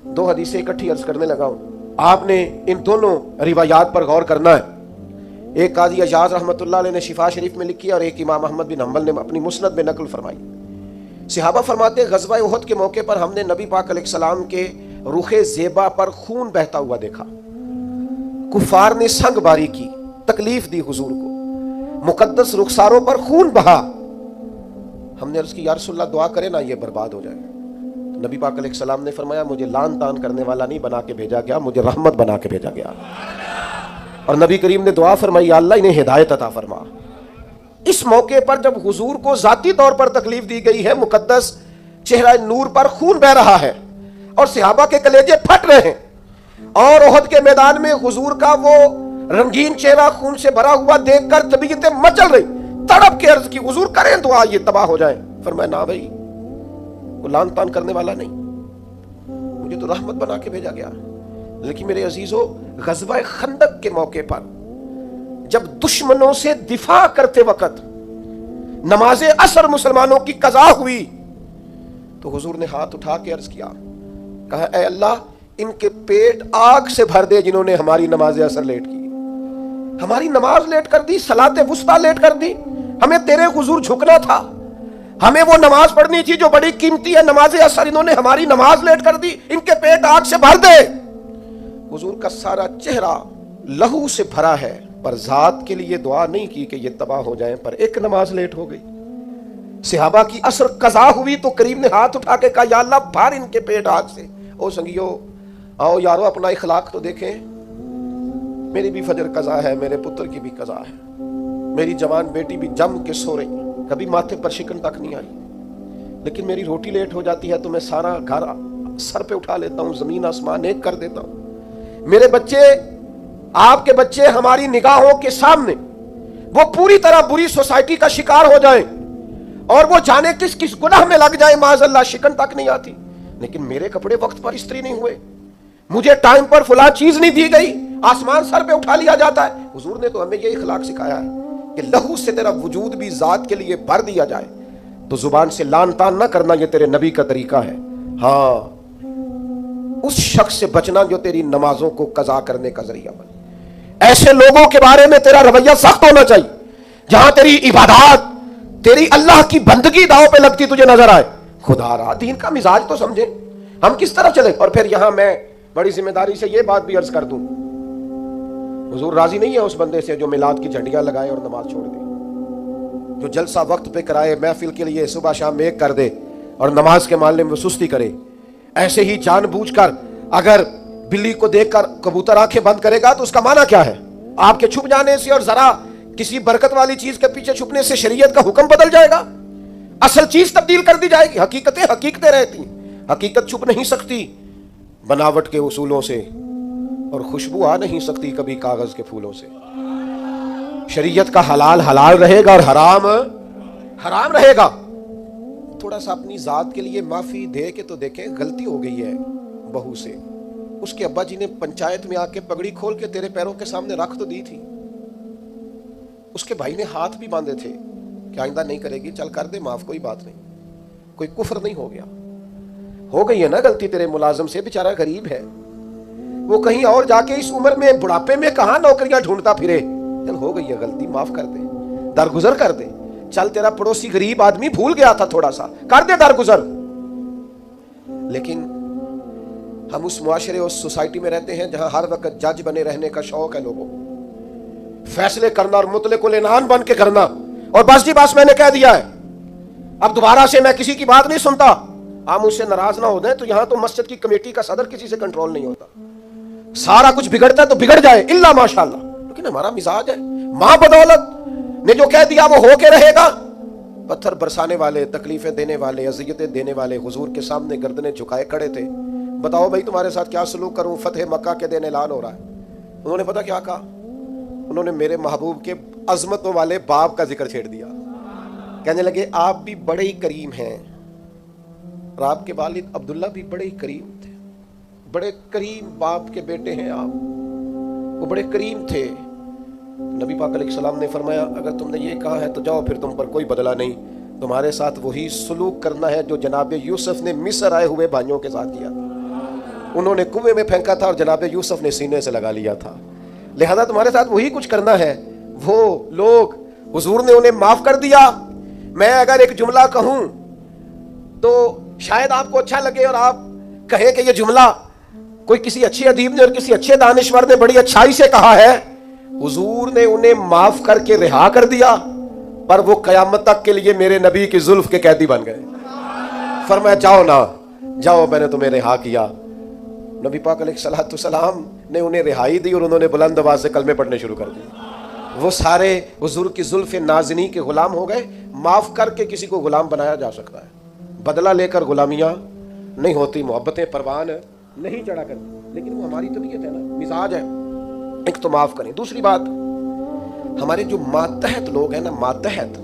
دو حدیثیں اکٹھی عرض کرنے لگا ہوں. آپ نے ان دونوں روایات پر غور کرنا ہے. ایک قاضی اجاز رحمۃ اللہ علیہ نے شفا شریف میں لکھی اور ایک امام احمد بن حنبل نے اپنی مسند میں نقل فرمائی. صحابہ فرماتے ہیں غزوہ احد کے موقع پر ہم نے نبی پاک علیہ السلام کے رخ زیبا پر خون بہتا ہوا دیکھا. کفار نے سنگ باری کی، تکلیف دی حضور کو، مقدس رخساروں پر خون بہا. ہم نے عرض کی یا رسول اللہ دعا کرے نا یہ برباد ہو جائے. نبی پاک علیہ السلام نے فرمایا مجھے لان تان کرنے والا نہیں بنا کے بھیجا گیا، مجھے رحمت بنا کے بھیجا گیا. اور نبی کریم نے دعا فرمائی یا اللہ انہیں ہدایت عطا فرما. اس موقع پر جب حضور کو ذاتی طور پر تکلیف دی گئی ہے، مقدس چہرہ نور پر خون بہ رہا ہے اور صحابہ کے کلیجے پھٹ رہے ہیں، اور احد کے میدان میں حضور کا وہ رنگین چہرہ خون سے بھرا ہوا دیکھ کر طبیعتیں مچل رہی. تڑپ کے عرض کی حضور کریں دعا یہ تباہ ہو جائیں. فرمایا نہ بھائی، وہ لان تان کرنے والا نہیں، مجھے تو رحمت بنا کے بھیجا گیا. لیکن میرے عزیزو، غزوہ خندق کے موقع پر جب دشمنوں سے دفاع کرتے وقت نماز عصر مسلمانوں کی قضا ہوئی تو حضور نے ہاتھ اٹھا کے عرض کیا، کہا اے اللہ ان کے پیٹ آگ سے بھر دے جنہوں نے ہماری نماز عصر لیٹ کی، ہماری نماز لیٹ کر دی، صلاۃ وسطیٰ لیٹ کر دی. ہمیں تیرے حضور جھکنا تھا، ہمیں وہ نماز پڑھنی تھی جو بڑی قیمتی ہے، نماز عصر انہوں نے ہماری نماز لیٹ کر دی، ان کے پیٹ آگ سے بھر دے. حضور کا سارا چہرہ لہو سے بھرا ہے، پر ذات کے لیے دعا نہیں کی کہ یہ تباہ ہو جائیں، پر ایک نماز لیٹ ہو گئی. صحابہ کی عصر قضا ہوئی تو کریم نے ہاتھ اٹھا کے کہا یا اللہ بھر ان کے پیٹ آگ سے. او سنگیو، آؤ یارو اپنا اخلاق تو دیکھیں. میری بھی فجر قضا ہے، میرے پتر کی بھی قضا ہے، میری جوان بیٹی بھی جم کے سو رہی، کبھی ماتھے پر شکن تک نہیں آئی، لیکن میری روٹی لیٹ ہو جاتی ہے تو میں سارا گھر سر پہ اٹھا لیتا ہوں، زمین آسمان ایک کر دیتا ہوں. میرے بچے، آپ کے بچے ہماری نگاہوں کے سامنے وہ پوری طرح بری سوسائٹی کا شکار ہو جائیں اور وہ جانے کس کس گناہ میں لگ جائیں، معاذ اللہ شکن تک نہیں آتی، لیکن میرے کپڑے وقت پر استری نہیں ہوئے، مجھے ٹائم پر فلاں چیز نہیں دی گئی، آسمان سر پہ اٹھا لیا جاتا ہے. حضور نے تو ہمیں یہ اخلاق سکھایا ہے کہ لہو سے تیرا وجود بھی ذات کے لیے بھر دیا جائے تو زبان سے لان تان نہ کرنا، یہ تیرے نبی کا طریقہ ہے. ہاں، اس شخص سے بچنا جو تیری نمازوں کو قضا کرنے کا ذریعہ بنے. ایسے لوگوں کے بارے میں تیرا رویہ سخت ہونا چاہیے جہاں تیری عبادات، تیری اللہ کی بندگی داؤ پہ لگتی تجھے نظر آئے. خدا را دین کا مزاج تو سمجھیں، ہم کس طرح چلے. اور پھر یہاں میں بڑی ذمہ داری سے یہ بات بھی عرض کر دوں، حضور راضی نہیں ہے اس بندے سے جو میلاد کی جھنڈیاں لگائے اور نماز چھوڑ دے، جو جلسہ وقت پہ کرائے، محفل کے لیے صبح شام ایک کر دے اور نماز کے معاملے میں سستی کرے. ایسے ہی جان بوجھ کر اگر بلی کو دیکھ کر کبوتر آنکھیں بند کرے گا تو اس کا معنی کیا ہے؟ آپ کے چھپ جانے سے اور ذرا کسی برکت والی چیز کے پیچھے چھپنے سے شریعت کا حکم بدل جائے گا، اصل چیز تبدیل کر دی جائے گی. حقیقتیں رہتی ہیں، حقیقت چھپ نہیں سکتی بناوٹ کے اصولوں سے، اور خوشبو آ نہیں سکتی کبھی کاغذ کے پھولوں سے. شریعت کا حلال حلال رہے گا اور حرام حرام رہے گا. تھوڑا سا اپنی ذات کے لیے معافی دے کے تو دیکھیں، غلطی ہو گئی ہے بہو سے، اس کے ابا جی نے پنچایت میں آ کے پگڑی کھول کے تیرے پیروں کے سامنے رکھ تو دی تھی، اس کے بھائی نے ہاتھ بھی باندھے تھے کہ آئندہ نہیں کرے گی، چل کر دے معاف، کوئی بات نہیں، کوئی کفر نہیں ہو گیا. ہو گئی ہے نا غلطی تیرے ملازم سے، بیچارہ غریب ہے، وہ کہیں اور جا کے اس عمر میں بڑھاپے میں کہاں نوکریاں ڈھونڈتا پھرے. چل ہو گئی ہے غلطی، معاف کر دے، درگزر کر دے. چل تیرا پڑوسی غریب آدمی بھول گیا تھا، تھوڑا سا کر دے درگزر. لیکن ہم اس معاشرے، اس سوسائٹی میں رہتے ہیں جہاں ہر وقت جج بنے رہنے کا شوق ہے لوگوں، فیصلے کرنا اور مطلق العنان بن کے کرنا، اور بس جی بس میں نے کہہ دیا ہے، اب دوبارہ سے میں کسی کی بات نہیں سنتا. آپ مجھ سے ناراض نہ ہو جائیں تو یہاں تو مسجد کی کمیٹی کا صدر کسی سے کنٹرول نہیں ہوتا، سارا کچھ بگڑتا ہے تو بگڑ جائے الا ماشاءاللہ. لیکن ہمارا مزاج ہے، ماں بدولت نے جو کہہ دیا وہ ہو کے رہے گا. پتھر برسانے والے، تکلیفیں دینے والے، اذیتیں دینے والے حضور کے سامنے گردنیں جھکائے کھڑے تھے. بتاؤ بھائی تمہارے ساتھ کیا سلوک کروں؟ فتح مکہ کے دن اعلان ہو رہا ہے. انہوں نے پتہ کیا کہا؟ انہوں نے میرے محبوب کے عظمتوں والے باپ کا ذکر چھیڑ دیا. کہنے لگے آپ بھی بڑے ہی کریم ہیں، اور آپ کے والد عبداللہ بھی بڑے ہی کریم تھے، بڑے کریم باپ کے بیٹے ہیں آپ، وہ بڑے کریم تھے. نبی پاک علیہ السلام نے فرمایا اگر تم نے یہ کہا ہے تو جاؤ، پھر تم پر کوئی بدلہ نہیں، تمہارے ساتھ وہی سلوک کرنا ہے جو جناب یوسف نے مصر آئے ہوئے بھائیوں کے ساتھ کیا. انہوں نے کنویں میں پھینکا تھا اور جناب یوسف نے سینے سے لگا لیا تھا. لہذا تمہارے ساتھ وہی کچھ کرنا ہے. وہ لوگ حضور نے انہیں معاف کر دیا. میں اگر ایک جملہ کہوں تو شاید آپ کو اچھا لگے اور آپ کہیں کہ یہ جملہ کوئی کسی اچھے ادیب نے اور کسی اچھے دانشور نے بڑی اچھائی سے کہا ہے. حضور نے انہیں معاف کر کے رہا کر دیا، پر وہ قیامت تک کے لیے میرے نبی کی زلف کے قیدی بن گئے. فرمایا جاؤ نا، جاؤ، میں نے تمہیں رہا کیا. نبی پاک علیہ الصلوۃ والسلام نے انہیں رہائی دی اور انہوں نے بلند آواز سے کلمے پڑھنے شروع کر دیے. وہ سارے حضور کی زلف نازنی کے غلام ہو گئے. معاف کر کے کسی کو غلام بنایا جا سکتا ہے، بدلہ لے کر غلامیاں نہیں ہوتی، محبتیں پروان نہیں چڑھا کرتی. لیکن وہ ہماری طبیعت ہے نا، مزاج ہے. ایک تو معاف کریں. دوسری بات، ہمارے جو ماتحت لوگ ہیں نا، ماتحت،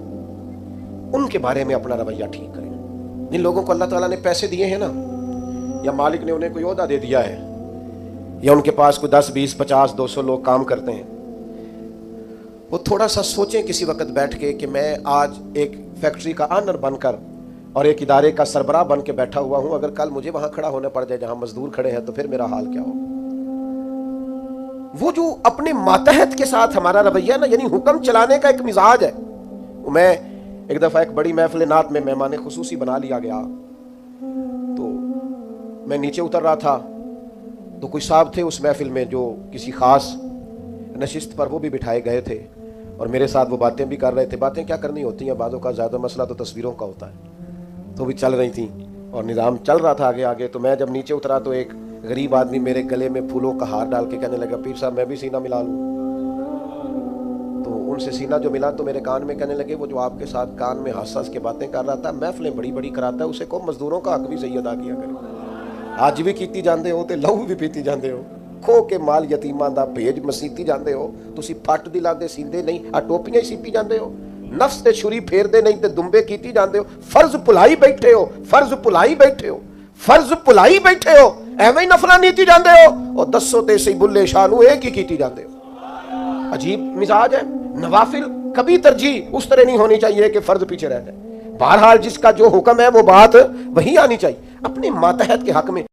ان کے بارے میں اپنا رویہ ٹھیک کریں. جن لوگوں کو اللہ تعالیٰ نے پیسے دیے ہیں نا، یا مالک نے انہیں کوئی عہدہ دے دیا ہے، یا ان کے پاس کوئی 10 20 50 200 لوگ کام کرتے ہیں، وہ تھوڑا سا سوچیں کسی وقت بیٹھ کے کہ میں آج ایک فیکٹری کا آنر بن کر اور ایک ادارے کا سربراہ بن کے بیٹھا ہوا ہوں، اگر کل مجھے وہاں کھڑا ہونا پڑ جائے جہاں مزدور کھڑے ہیں تو پھر میرا حال کیا ہو. وہ جو اپنے ماتحت کے ساتھ ہمارا رویہ نا، یعنی حکم چلانے کا ایک مزاج ہے. میں ایک دفعہ ایک بڑی محفل نعت میں مہمان خصوصی بنا لیا گیا، تو میں نیچے اتر رہا تھا تو کوئی صاحب تھے اس محفل میں جو کسی خاص نشست پر وہ بھی بٹھائے گئے تھے اور میرے ساتھ وہ باتیں بھی کر رہے تھے. باتیں کیا کرنی ہوتی ہیں، بعضوں کا زیادہ مسئلہ تو تصویروں کا ہوتا ہے، تو بھی چل رہی تھیں اور نظام چل رہا تھا آگے آگے. تو میں جب نیچے اترا تو ایک غریب آدمی میرے گلے میں پھولوں کا ہار ڈال کے کہنے لگا، پیر صاحب میں بھی سینہ ملا لوں. تو ان سے سینہ جو ملا تو میرے کان میں کہنے لگے، وہ جو آپ کے ساتھ کان میں ہنس ہنس کے باتیں کر رہا تھا، محفلیں بڑی بڑی کراتا ہے، اسے کو مزدوروں کا حق بھی صحیح ادا کیا کرے. آج بھی کیتی جاندے ہو تے لہو بھی پیتی جاندے ہو، کھو کے مال یتیماں دا بھیج مسیتی جاندے ہو. تسی پھٹ دلا دے سیندے نہیں، آ ٹوپیاں ہی سیتی جاندے ہو. نفس تے چھری پھیر دے نہیں تے دمبے کیتی جاندے ہو. فرض بھلائی بیٹھے ہو، فرض بھلائی بیٹھے ہو، فرض بھلائی بیٹھے ہو. ایویں نفلاں نیتی جاندے ہو اور دسو تے سی بلے شاہ نو ایک ہی کیتی جاندے ہو. عجیب مزاج ہے. نوافل کبھی ترجیح اس طرح نہیں ہونی چاہیے کہ فرض پیچھے رہ جائے. بہرحال جس کا جو حکم ہے وہ بات وہی آنی چاہیے. اپنے ماتحت کے حق میں